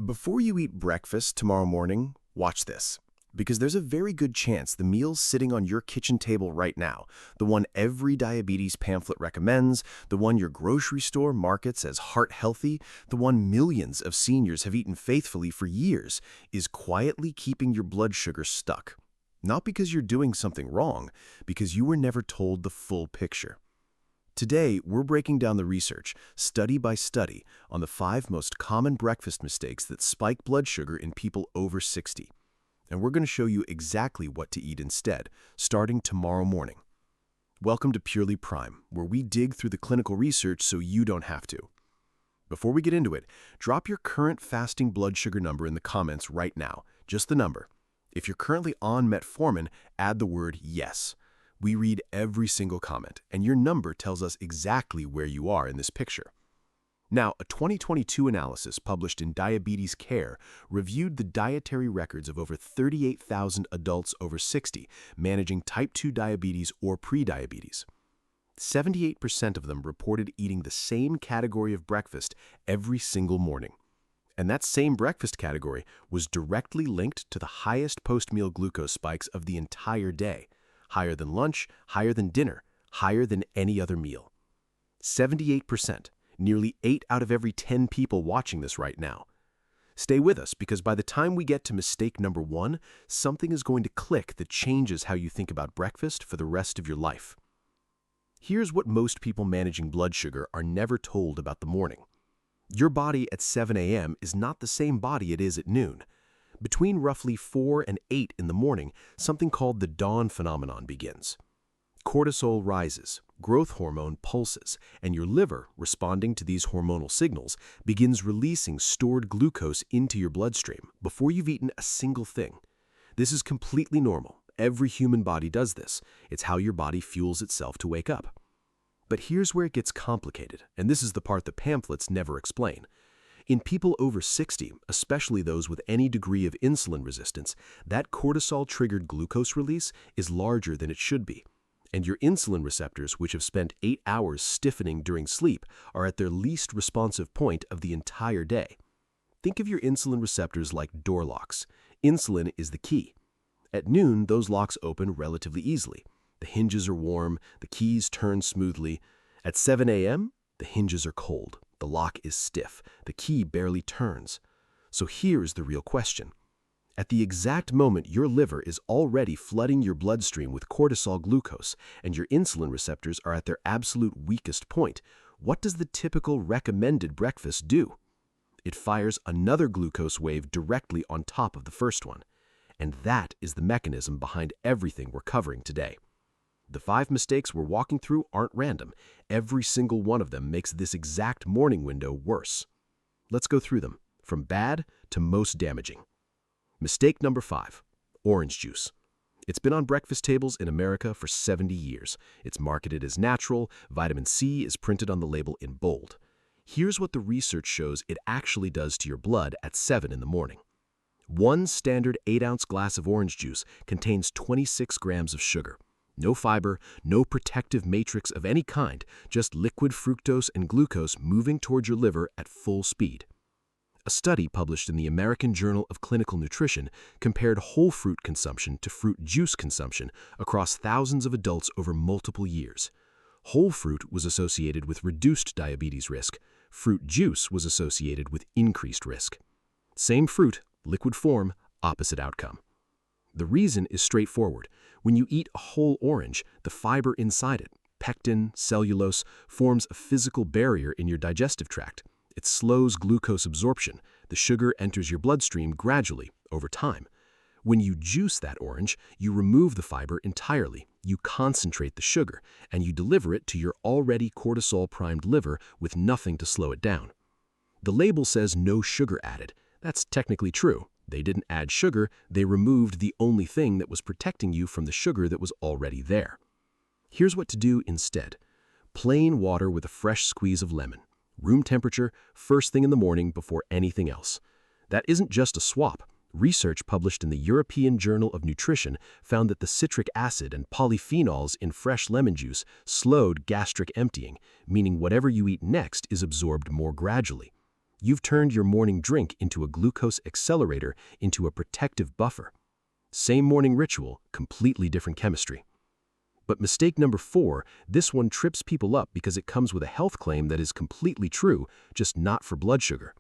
Before you eat breakfast tomorrow morning, watch this. Because there's a very good chance the meal's sitting on your kitchen table right now, the one every diabetes pamphlet recommends, the one your grocery store markets as heart-healthy, the one millions of seniors have eaten faithfully for years, is quietly keeping your blood sugar stuck. Not because you're doing something wrong, because you were never told the full picture. Today, we're breaking down the research, study by study, on the 5 most common breakfast mistakes that spike blood sugar in people over 60. And we're going to show you exactly what to eat instead, starting tomorrow morning. Welcome to Purely Prime, where we dig through the clinical research so you don't have to. Before we get into it, drop your current fasting blood sugar number in the comments right now, just the number. If you're currently on metformin, add the word yes. We read every single comment, and your number tells us exactly where you are in this picture. Now, a 2022 analysis published in Diabetes Care reviewed the dietary records of over 38,000 adults over 60 managing type 2 diabetes or prediabetes. 78% of them reported eating the same category of breakfast every single morning. And that same breakfast category was directly linked to the highest post-meal glucose spikes of the entire day. Higher than lunch, higher than dinner, higher than any other meal. 78%, nearly 8 out of every 10 people watching this right now. Stay with us because by the time we get to mistake number 1, something is going to click that changes how you think about breakfast for the rest of your life. Here's what most people managing blood sugar are never told about the morning. Your body at 7 a.m. is not the same body it is at noon. Between roughly 4 and 8 in the morning, something called the dawn phenomenon begins. Cortisol rises, growth hormone pulses, and your liver, responding to these hormonal signals, begins releasing stored glucose into your bloodstream before you've eaten a single thing. This is completely normal. Every human body does this. It's how your body fuels itself to wake up. But here's where it gets complicated, and this is the part that pamphlets never explain. In people over 60, especially those with any degree of insulin resistance, that cortisol-triggered glucose release is larger than it should be. And your insulin receptors, which have spent 8 hours stiffening during sleep, are at their least responsive point of the entire day. Think of your insulin receptors like door locks. Insulin is the key. At noon, those locks open relatively easily. The hinges are warm, the keys turn smoothly. At 7 a.m., the hinges are cold. The lock is stiff. The key barely turns. So here's the real question. At the exact moment your liver is already flooding your bloodstream with cortisol glucose and your insulin receptors are at their absolute weakest point, what does the typical recommended breakfast do? It fires another glucose wave directly on top of the first one. And that is the mechanism behind everything we're covering today. The 5 mistakes we're walking through aren't random. Every single one of them makes this exact morning window worse. Let's go through them, from bad to most damaging. Mistake number 5, orange juice. It's been on breakfast tables in America for 70 years. It's marketed as natural. Vitamin C is printed on the label in bold. Here's what the research shows it actually does to your blood at 7 in the morning. One standard 8-ounce glass of orange juice contains 26 grams of sugar. No fiber, no protective matrix of any kind, just liquid fructose and glucose moving toward your liver at full speed. A study published in the American Journal of Clinical Nutrition compared whole fruit consumption to fruit juice consumption across thousands of adults over multiple years. Whole fruit was associated with reduced diabetes risk. Fruit juice was associated with increased risk. Same fruit, liquid form, opposite outcome. The reason is straightforward. When you eat a whole orange, the fiber inside it, pectin, cellulose, forms a physical barrier in your digestive tract. It slows glucose absorption. The sugar enters your bloodstream gradually, over time. When you juice that orange, you remove the fiber entirely. You concentrate the sugar, and you deliver it to your already cortisol-primed liver with nothing to slow it down. The label says no sugar added. That's technically true. They didn't add sugar, they removed the only thing that was protecting you from the sugar that was already there. Here's what to do instead. Plain water with a fresh squeeze of lemon. Room temperature, first thing in the morning before anything else. That isn't just a swap. Research published in the European Journal of Nutrition found that the citric acid and polyphenols in fresh lemon juice slowed gastric emptying, meaning whatever you eat next is absorbed more gradually. You've turned your morning drink into a glucose accelerator, into a protective buffer. Same morning ritual, completely different chemistry. But mistake number 4, this one trips people up because it comes with a health claim that is completely true, just not for blood sugar.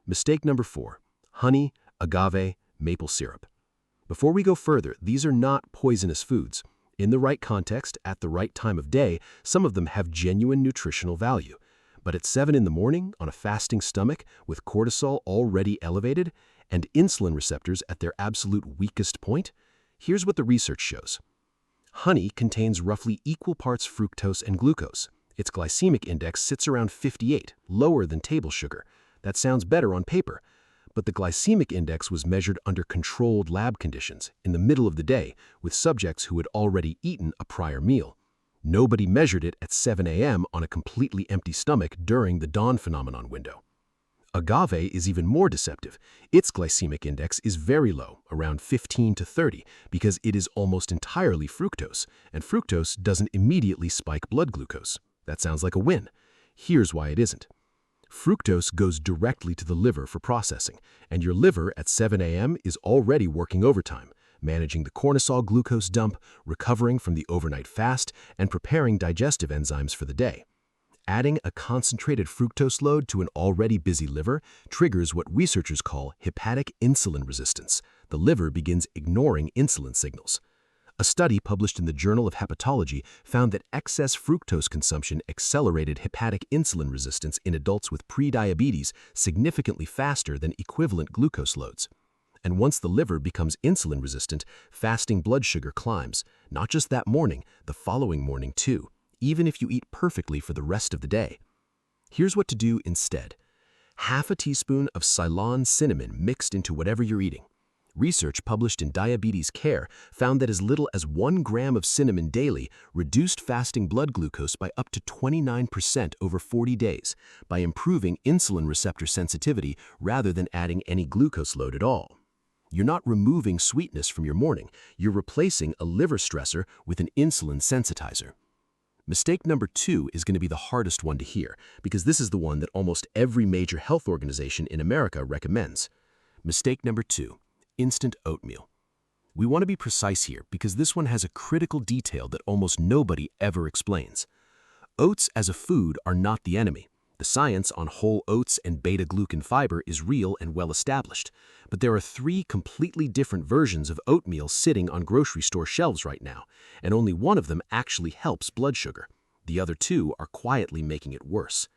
Mistake number 4, honey, agave, maple syrup. Before we go further, these are not poisonous foods. In the right context, at the right time of day, some of them have genuine nutritional value. But at 7 in the morning, on a fasting stomach, with cortisol already elevated, and insulin receptors at their absolute weakest point, here's what the research shows. Honey contains roughly equal parts fructose and glucose. Its glycemic index sits around 58, lower than table sugar. That sounds better on paper. But the glycemic index was measured under controlled lab conditions, in the middle of the day, with subjects who had already eaten a prior meal. Nobody measured it at 7 a.m. on a completely empty stomach during the dawn phenomenon window. Agave is even more deceptive. Its glycemic index is very low, around 15 to 30, because it is almost entirely fructose, and fructose doesn't immediately spike blood glucose. That sounds like a win. Here's why it isn't. Fructose goes directly to the liver for processing, and your liver at 7 a.m. is already working overtime, managing the cortisol glucose dump, recovering from the overnight fast, and preparing digestive enzymes for the day. Adding a concentrated fructose load to an already busy liver triggers what researchers call hepatic insulin resistance. The liver begins ignoring insulin signals. A study published in the Journal of Hepatology found that excess fructose consumption accelerated hepatic insulin resistance in adults with prediabetes significantly faster than equivalent glucose loads. And once the liver becomes insulin resistant, fasting blood sugar climbs, not just that morning, the following morning too, even if you eat perfectly for the rest of the day. Here's what to do instead. Half a teaspoon of Ceylon cinnamon mixed into whatever you're eating. Research published in Diabetes Care found that as little as 1 gram of cinnamon daily reduced fasting blood glucose by up to 29% over 40 days by improving insulin receptor sensitivity rather than adding any glucose load at all. You're not removing sweetness from your morning, you're replacing a liver stressor with an insulin sensitizer. Mistake number 2 is going to be the hardest one to hear, because this is the one that almost every major health organization in America recommends. Mistake number 2, instant oatmeal. We want to be precise here because this one has a critical detail that almost nobody ever explains. Oats as a food are not the enemy. The science on whole oats and beta-glucan fiber is real and well established, but there are 3 completely different versions of oatmeal sitting on grocery store shelves right now, and only one of them actually helps blood sugar. The other 2 are quietly making it worse.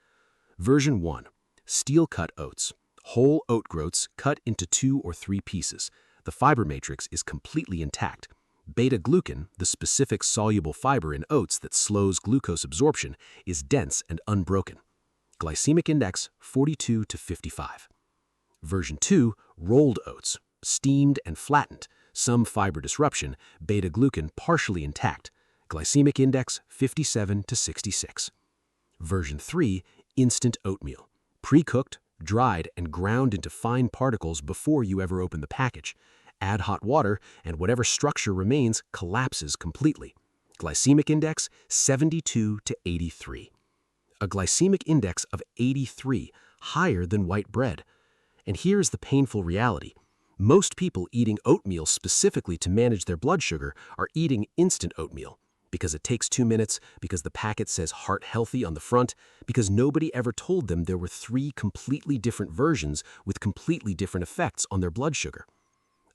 Version 1, steel-cut oats. Whole oat groats cut into 2 or 3 pieces. The fiber matrix is completely intact. Beta-glucan, the specific soluble fiber in oats that slows glucose absorption, is dense and unbroken. Glycemic index 42 to 55. Version 2, rolled oats, steamed and flattened, some fiber disruption, beta-glucan partially intact. Glycemic index 57 to 66. Version 3, instant oatmeal, pre-cooked, dried, and ground into fine particles before you ever open the package. Add hot water, and whatever structure remains collapses completely. Glycemic index 72 to 83. A glycemic index of 83, higher than white bread. And here's the painful reality. Most people eating oatmeal specifically to manage their blood sugar are eating instant oatmeal because it takes 2 minutes, because the packet says heart healthy on the front, because nobody ever told them there were 3 completely different versions with completely different effects on their blood sugar.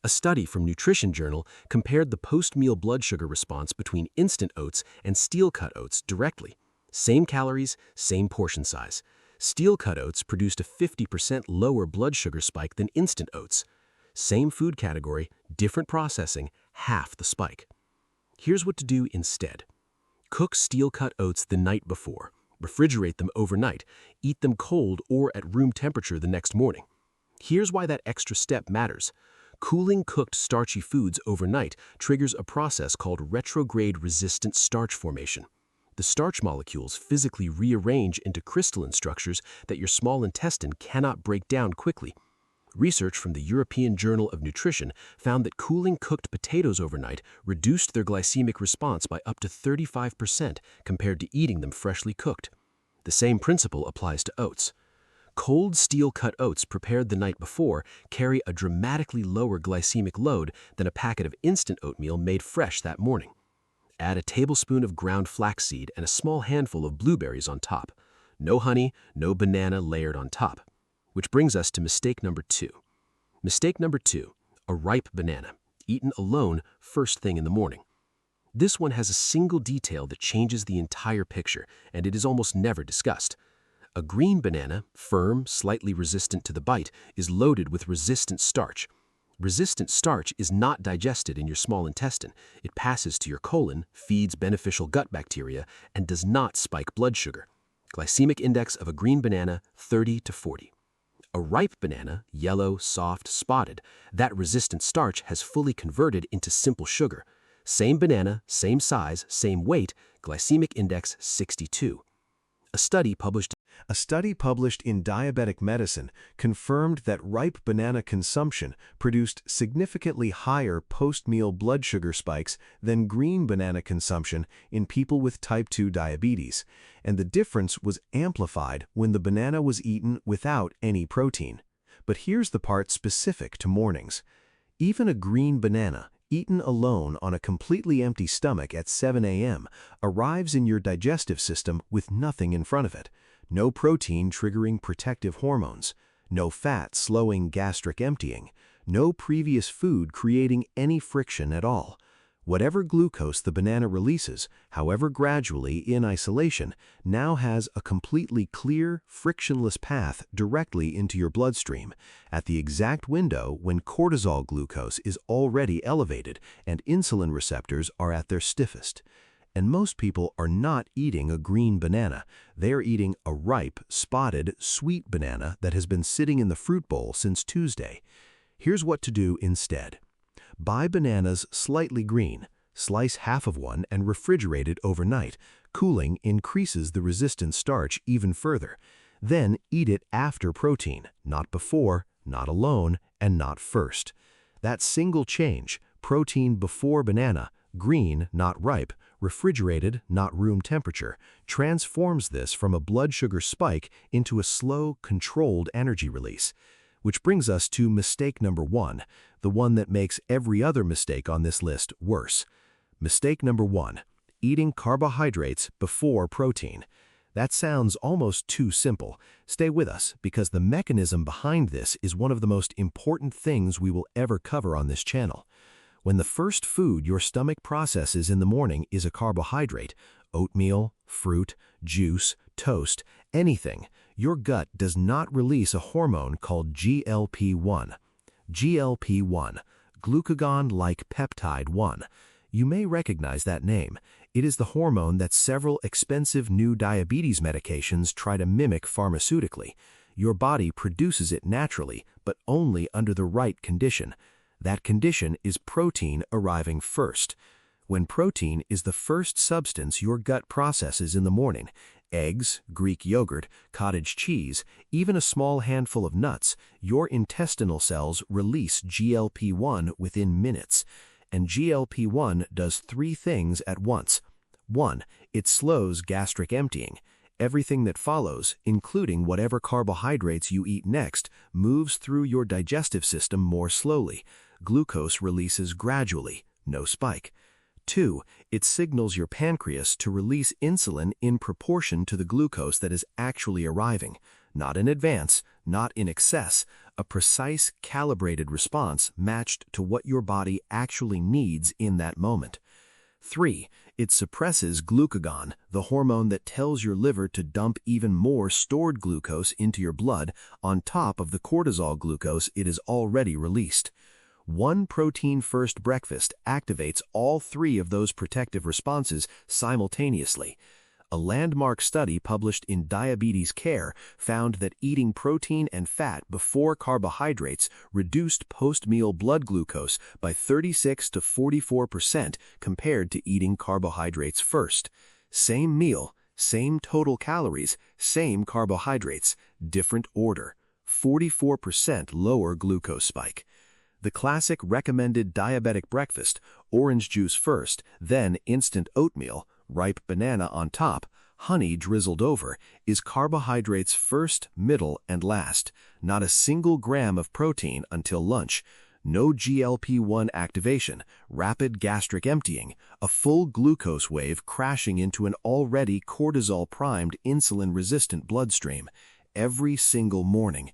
A study from Nutrition Journal compared the post-meal blood sugar response between instant oats and steel-cut oats directly. Same calories, same portion size. Steel-cut oats produced a 50% lower blood sugar spike than instant oats. Same food category, different processing, half the spike. Here's what to do instead. Cook steel-cut oats the night before. Refrigerate them overnight. Eat them cold or at room temperature the next morning. Here's why that extra step matters. Cooling cooked starchy foods overnight triggers a process called retrograde resistant starch formation. The starch molecules physically rearrange into crystalline structures that your small intestine cannot break down quickly. Research from the European Journal of Nutrition found that cooling cooked potatoes overnight reduced their glycemic response by up to 35% compared to eating them freshly cooked. The same principle applies to oats. Cold steel-cut oats prepared the night before carry a dramatically lower glycemic load than a packet of instant oatmeal made fresh that morning. Add a tablespoon of ground flaxseed and a small handful of blueberries on top. No honey, no banana layered on top. Which brings us to mistake number 2. Mistake number 2, a ripe banana, eaten alone first thing in the morning. This one has a single detail that changes the entire picture, and it is almost never discussed. A green banana, firm, slightly resistant to the bite, is loaded with resistant starch. Resistant starch is not digested in your small intestine. It passes to your colon, feeds beneficial gut bacteria, and does not spike blood sugar. Glycemic index of a green banana, 30 to 40. A ripe banana, yellow, soft, spotted, that resistant starch has fully converted into simple sugar. Same banana, same size, same weight, glycemic index 62. A study published in Diabetic Medicine confirmed that ripe banana consumption produced significantly higher post-meal blood sugar spikes than green banana consumption in people with type 2 diabetes, and the difference was amplified when the banana was eaten without any protein. But here's the part specific to mornings. Even a green banana, eaten alone on a completely empty stomach at 7 a.m., arrives in your digestive system with nothing in front of it. No protein triggering protective hormones, no fat slowing gastric emptying, no previous food creating any friction at all. Whatever glucose the banana releases, however gradually in isolation, now has a completely clear, frictionless path directly into your bloodstream, at the exact window when cortisol glucose is already elevated and insulin receptors are at their stiffest. And most people are not eating a green banana. They're eating a ripe, spotted, sweet banana that has been sitting in the fruit bowl since Tuesday. Here's what to do instead. Buy bananas slightly green, slice half of one and refrigerate it overnight. Cooling increases the resistant starch even further. Then eat it after protein, not before, not alone, and not first. That single change, protein before banana, green, not ripe, refrigerated, not room temperature, transforms this from a blood sugar spike into a slow, controlled energy release. Which brings us to mistake number 1, the one that makes every other mistake on this list worse. Mistake number 1, eating carbohydrates before protein. That sounds almost too simple. Stay with us, because the mechanism behind this is one of the most important things we will ever cover on this channel. When the first food your stomach processes in the morning is a carbohydrate, oatmeal, fruit, juice, toast, anything, your gut does not release a hormone called GLP-1. GLP-1, glucagon-like peptide 1. You may recognize that name. It is the hormone that several expensive new diabetes medications try to mimic pharmaceutically. Your body produces it naturally, but only under the right condition. That condition is protein arriving first. When protein is the first substance your gut processes in the morning, eggs, Greek yogurt, cottage cheese, even a small handful of nuts, your intestinal cells release GLP-1 within minutes. And GLP-1 does 3 things at once. 1. It slows gastric emptying. Everything that follows, including whatever carbohydrates you eat next, moves through your digestive system more slowly. Glucose releases gradually, no spike. 2. It signals your pancreas to release insulin in proportion to the glucose that is actually arriving. Not in advance, not in excess, a precise, calibrated response matched to what your body actually needs in that moment. 3. It suppresses glucagon, the hormone that tells your liver to dump even more stored glucose into your blood on top of the cortisol glucose it has already released. One protein-first breakfast activates all 3 of those protective responses simultaneously. A landmark study published in Diabetes Care found that eating protein and fat before carbohydrates reduced post-meal blood glucose by 36 to 44% compared to eating carbohydrates first. Same meal, same total calories, same carbohydrates, different order. 44% lower glucose spike. The classic recommended diabetic breakfast, orange juice first, then instant oatmeal, ripe banana on top, honey drizzled over, is carbohydrates first, middle, and last. Not a single gram of protein until lunch. No GLP-1 activation, rapid gastric emptying, a full glucose wave crashing into an already cortisol-primed insulin-resistant bloodstream. Every single morning.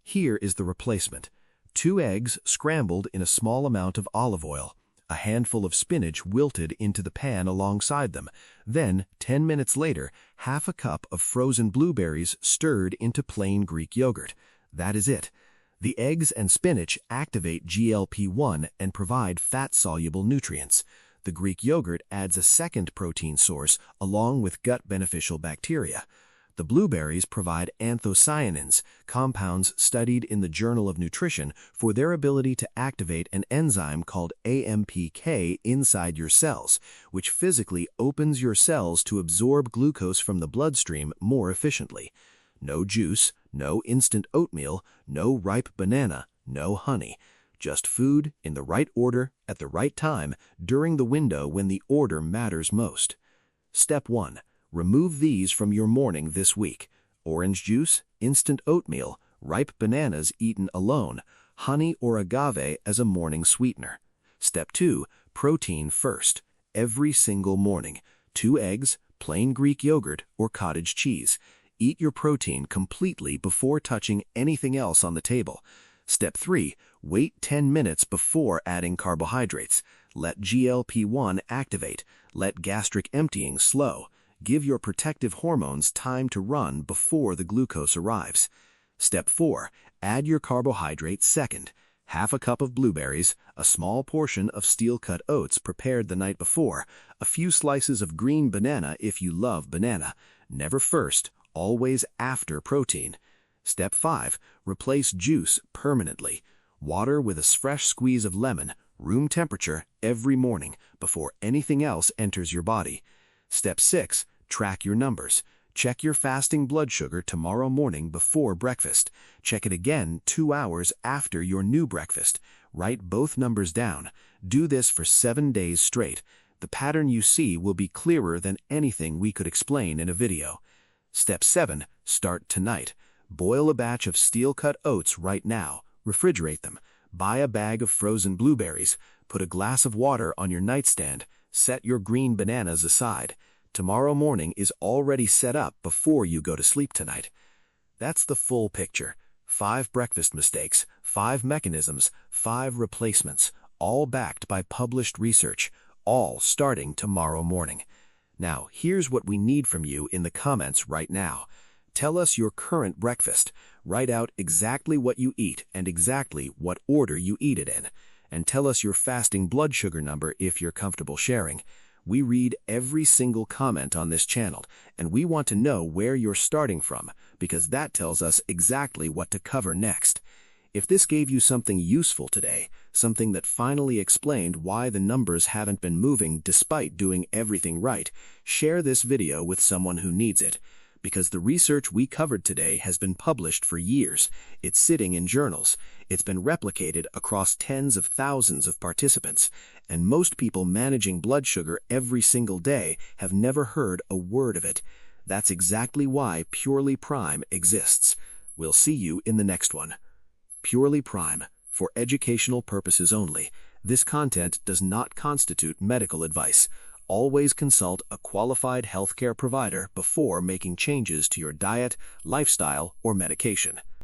Here is the replacement. 2 eggs scrambled in a small amount of olive oil. A handful of spinach wilted into the pan alongside them. Then, 10 minutes later, half a cup of frozen blueberries stirred into plain Greek yogurt. That is it. The eggs and spinach activate GLP-1 and provide fat-soluble nutrients. The Greek yogurt adds a second protein source along with gut-beneficial bacteria. The blueberries provide anthocyanins, compounds studied in the Journal of Nutrition for their ability to activate an enzyme called AMPK inside your cells, which physically opens your cells to absorb glucose from the bloodstream more efficiently. No juice, no instant oatmeal, no ripe banana, no honey. Just food in the right order at the right time during the window when the order matters most. Step 1. Remove these from your morning this week. Orange juice, instant oatmeal, ripe bananas eaten alone, honey or agave as a morning sweetener. Step 2. Protein first. Every single morning. 2 eggs, plain Greek yogurt, or cottage cheese. Eat your protein completely before touching anything else on the table. Step 3. Wait 10 minutes before adding carbohydrates. Let GLP-1 activate. Let gastric emptying slow. Give your protective hormones time to run before the glucose arrives. Step 4. Add your carbohydrates second. Half a cup of blueberries, a small portion of steel-cut oats prepared the night before, a few slices of green banana if you love banana. Never first, always after protein. Step 5. Replace juice permanently. Water with a fresh squeeze of lemon, room temperature, every morning before anything else enters your body. Step 6. Track your numbers. Check your fasting blood sugar tomorrow morning before breakfast. Check it again 2 hours after your new breakfast. Write both numbers down. Do this for 7 days straight. The pattern you see will be clearer than anything we could explain in a video. Step 7. Start tonight. Boil a batch of steel-cut oats right now. Refrigerate them. Buy a bag of frozen blueberries. Put a glass of water on your nightstand. Set your green bananas aside. Tomorrow morning is already set up before you go to sleep tonight. That's the full picture. 5 breakfast mistakes, 5 mechanisms, 5 replacements, all backed by published research, all starting tomorrow morning. Now, here's what we need from you in the comments right now. Tell us your current breakfast. Write out exactly what you eat and exactly what order you eat it in. And tell us your fasting blood sugar number if you're comfortable sharing. We read every single comment on this channel, and we want to know where you're starting from, because that tells us exactly what to cover next. If this gave you something useful today, something that finally explained why the numbers haven't been moving despite doing everything right, share this video with someone who needs it. Because the research we covered today has been published for years. It's sitting in journals. It's been replicated across tens of thousands of participants. And most people managing blood sugar every single day have never heard a word of it. That's exactly why Purely Prime exists. We'll see you in the next one. Purely Prime, for educational purposes only. This content does not constitute medical advice. Always consult a qualified healthcare provider before making changes to your diet, lifestyle, or medication.